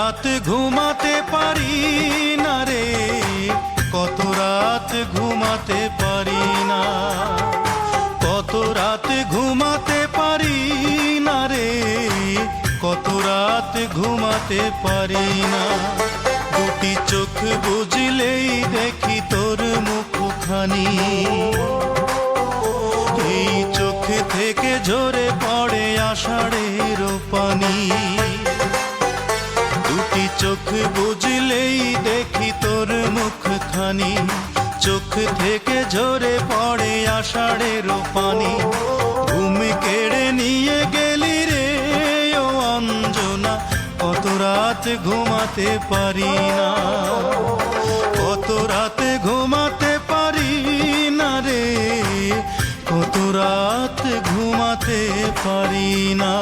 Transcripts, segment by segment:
রাত ঘুমাতে পারি না রে, কত রাত ঘুমাতে পারি না, কত রাত ঘুমাতে পারি না রে, কত রাত ঘুমাতে পারি না। দুটি চোখ বুঝলেই দেখি তোর মুখখানি, এই চোখ থেকে ঝরে পড়ে আষাঢ়ের পানি। দুটি চোখ বুঝলেই দেখি তোর মুখখানি, চোখ থেকে ঝরে পড়ে আষাঢ়ের পানি। ঘুম কেড়ে নিয়ে গেলি রে ও অঞ্জনা, কত রাত ঘুমাতে পারি না, কত রাত ঘুমাতে পারি না রে, কত রাত ঘুমাতে পারি না।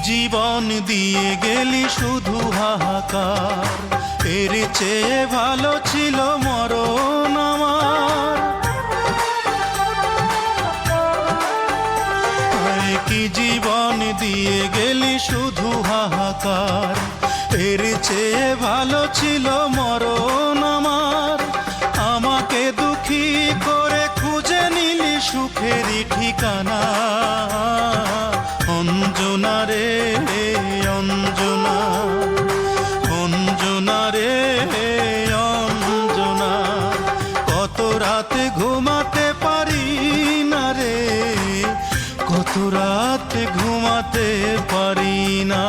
জীবন দিয়ে গেলি শুধু হাহাকার, এর চেয়ে ভালো ছিল মরণ আমার। কি জীবন দিয়ে গেলি শুধু হাহাকার, এর চেয়ে ভালো ছিল মরণ আমার। আমাকে দুঃখী করে খুঁজে নিলি সুখেরই ঠিকানা, অঞ্জনা রে অঞ্জনা, অঞ্জনা রে অঞ্জনা। কত রাত ঘুমাতে পারি না রে, কত রাত ঘুমাতে পারি না।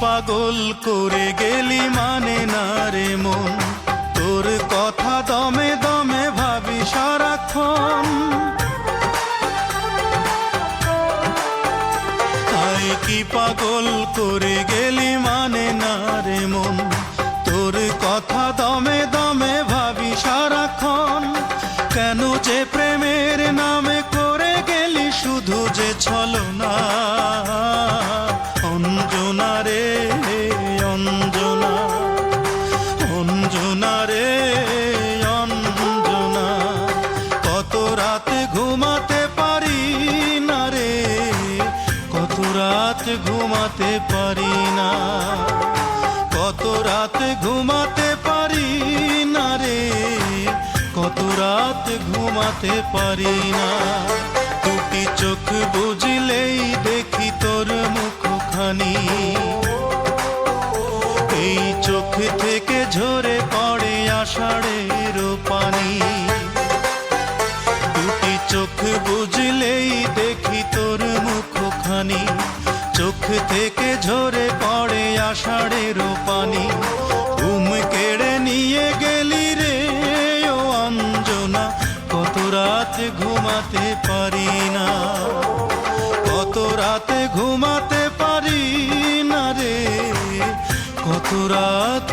পাগল করে গেলি মানে না রে মন, তোর কথা দমে দমে ভাবি সারাক্ষণ। তাই কি পাগল করে গেলি মানে না রে মন, তোর কথা দমে দমে ভাবি সারাক্ষণ। কেন যে প্রেমের নামে করে গেলি শুধু যে ছলনা, অঞ্জনা রে অঞ্জনা, অঞ্জনা রে অঞ্জনা। কত রাত ঘুমাতে পারি না রে, কত রাত ঘুমাতে পারি না, কত রাত ঘুমাতে পারি না রে, কত রাত ঘুমাতে পারি না। দুটি চোখ বুঝলেই দেখি তোর মুখখানি, এই চোখ থেকে ঝরে পড়ে আষাঢ়ের পানি। দুটি চোখ বুঝলেই দেখি তোর মুখখানি, চোখ থেকে ঝরে পড়ে আষাঢ়ের পানি। ঘুম কেড়ে নিয়ে গেলি রে ও অঞ্জনা, কত রাত ঘুমাতে পারি না, কত রাত ঘুমাতে পারি না রে, কত রাত